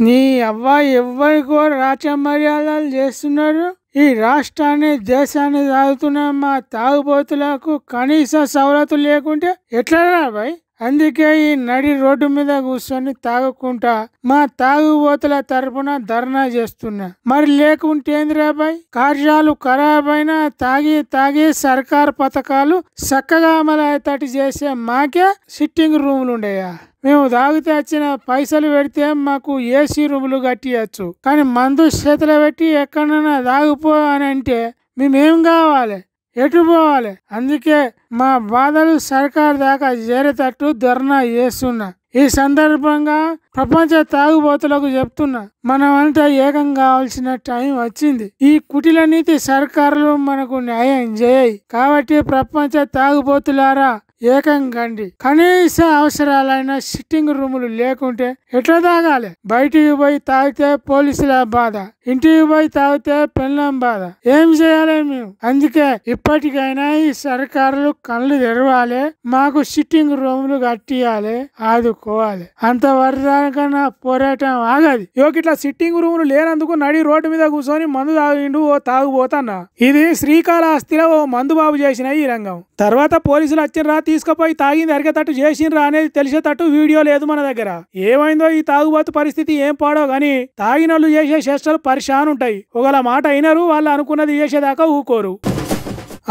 నీ అవ్వ ఎవ్వరికో రాచమర్యాదలు చేస్తున్నారు. ఈ రాష్ట్రాన్ని దేశాన్ని తాగుతున్న మా తాగుబోతులకు కనీస సవలతులు లేకుంటే ఎట్లా బాయ్? అందుకే ఈ నడి రోడ్డు మీద కూర్చొని తాగుకుంటా మా తాగుబోతుల తరపున ధర్నా చేస్తున్నా. మరి లేకుంటేందిరా బాయ్? కార్యాలు ఖరాబ్ అయినా తాగి తాగి సర్కార్ పథకాలు చక్కగా అమలయ్యేటట్టు చేసే మాకే సిట్టింగ్ రూములు ఉండేయా? మేము తాగితే వచ్చిన పైసలు పెడితే మాకు ఏసీ రూములు కట్టియచ్చు, కానీ మందు చేతులు పెట్టి ఎక్కడన్నా తాగిపో అని అంటే మేమేం కావాలి? ఎటు పోవాలి? అందుకే మా బాధలు సర్కార్ దాకా చేరేటట్టు ధర్నా చేస్తున్నా. ఈ సందర్భంగా ప్రపంచ తాగుబోతులకు చెప్తున్నా, మనమంతా ఏకం కావాల్సిన టైం వచ్చింది. ఈ కుటిల నీతి సర్కారులు మనకు న్యాయం చేయి. కాబట్టి ప్రపంచ తాగుబోతులారా ఏకం కండి. కనీస అవసరాలైన సిట్టింగ్ రూములు లేకుంటే ఎట్లా తాగాలి? బయటికి పోయి తాగితే పోలీసుల బాధ, ఇంటికి పోయి తాగితే పెళ్ళం బాధ. ఏం చేయాలి మేము? అందుకే ఇప్పటికైనా ఈ సర్కారులు కళ్ళు తెరవాలి, మాకు సిట్టింగ్ రూములు కట్టియాలి, ఆదుకోవాలి. అంతవరకు నా పోరాటం ఆగది. ఇట్లా సిట్టింగ్ రూములు లేనందుకు నడి రోడ్డు మీద కూర్చొని మందు తాగిండు ఓ తాగుబోతన్నా. ఇది శ్రీకాళహస్తిలో ఓ మందు బాబు చేసిన ఈ రంగం. తర్వాత పోలీసులు వచ్చిర్రా, తీసుకుపోయి తాగింది అరిగేటట్టు చేసిండ్రా అనేది తెలిసేటట్టు వీడియో లేదు మన దగ్గర. ఏమైందో ఈ తాగుబోతు పరిస్థితి ఏం పాడో గాని తాగినోళ్ళు చేసే చేష్టలు పరిశాన్ ఉంటాయి. ఒకవేళ మాట అయినారు, వాళ్ళు అనుకున్నది చేసేదాకా ఊకోరు.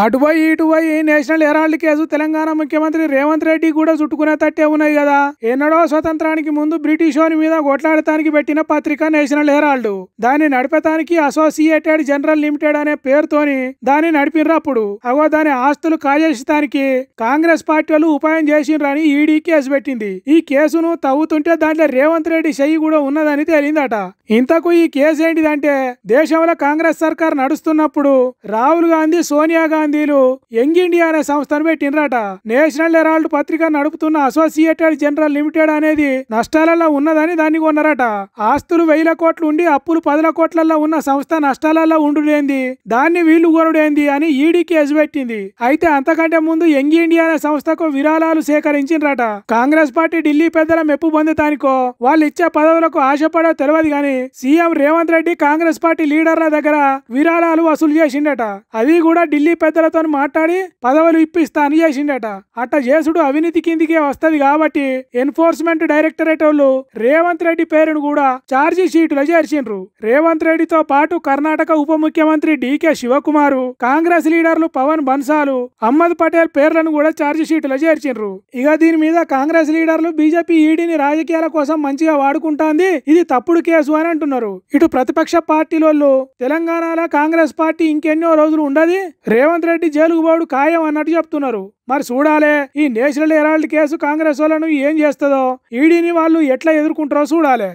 అటుపోయి ఇటుపోయి నేషనల్ హెరాల్డ్ కేసు తెలంగాణ ముఖ్యమంత్రి రేవంత్ రెడ్డి కూడా చుట్టుకునే తట్టే ఉన్నాయి కదా. ఎన్నడో స్వతంత్రానికి ముందు బ్రిటిష్ వారి మీద కొట్లాడటానికి పెట్టిన పత్రిక నేషనల్ హెరాల్డ్. దాన్ని నడిపేతానికి అసోసియేటెడ్ జనరల్ లిమిటెడ్ అనే పేరుతోని దాన్ని నడిపినప్పుడు దాని ఆస్తులు కాజేసడానికి కాంగ్రెస్ పార్టీ వాళ్ళు ఉపాయం చేసిండ్రని ఈడీ కేసు పెట్టింది. ఈ కేసును తవ్వుతుంటే దాంట్లో రేవంత్ రెడ్డి చెయ్యి కూడా ఉన్నదని తేలిందట. ఇంతకు ఈ కేసు ఏంటిదంటే, దేశంలో కాంగ్రెస్ సర్కార్ నడుస్తున్నప్పుడు రాహుల్ గాంధీ, సోనియా గాంధీలు యంగ్ ఇండియా అనే సంస్థను పెట్టినరట. నేషనల్ హెరాల్డ్ పత్రిక నడుపుతున్న అసోసియేటెడ్ జనరల్ లిమిటెడ్ అనేది నష్టాలలో ఉన్నదని దాన్ని కొన్నారట. ఆస్తులు 1000 కోట్లు ఉండి అప్పులు 10 కోట్లలో ఉన్న సంస్థ నష్టాలలో ఉండులేంది, దాన్ని వీళ్లు కొనుడేంది అని ఈడీ కేసు పెట్టింది. అయితే అంతకంటే ముందు యంగ్ ఇండియా అనే సంస్థకు విరాళాలు సేకరించిండ్రట. కాంగ్రెస్ పార్టీ ఢిల్లీ పెద్దల మెప్పు పొందుతానికో వాళ్ళు ఇచ్చే పదవులకు ఆశపడో తెలియదు గాని సీఎం రేవంత్ రెడ్డి కాంగ్రెస్ పార్టీ లీడర్ల దగ్గర విరాళాలు వసూలు చేసిండట. అది కూడా ఢిల్లీ పెద్దలతో మాట్లాడి పదవులు ఇప్పిస్తా అని చేసిండట. అట్ట చేసుడు అవినీతి కిందికే వస్తది కాబట్టి ఎన్ఫోర్స్మెంట్ డైరెక్టరేట్ వాళ్ళు రేవంత్ రెడ్డి పేరును కూడా ఛార్జీ షీటులో చేర్చిండ్రు. రేవంత్ రెడ్డితో పాటు కర్ణాటక ఉప ముఖ్యమంత్రి డికే శివకుమార్, కాంగ్రెస్ లీడర్లు పవన్ బన్సాలు, అహ్మద్ పటేల్ పేర్లను కూడా ఛార్జీ షీటులో చేర్చిండ్రు. ఇక దీని మీద కాంగ్రెస్ లీడర్లు బీజేపీ ఈడీని రాజకీయాల కోసం మంచిగా వాడుకుంటాంది, ఇది తప్పుడు కేసు అని అంటున్నారు. ఇటు ప్రతిపక్ష పార్టీలోళ్ళు తెలంగాణలో కాంగ్రెస్ పార్టీ ఇంకెన్నో రోజులు ఉండదు, రేవంత్ రెడ్డి జైలుకు పోడు ఖాయం అన్నట్టు చెప్తున్నారు. మరి చూడాలే ఈ నేషనల్ హెరాల్డ్ కేసు కాంగ్రెస్ వాళ్ళను ఏం చేస్తుందో, ఈడీని వాళ్ళు ఎట్లా ఎదుర్కొంటారో చూడాలి.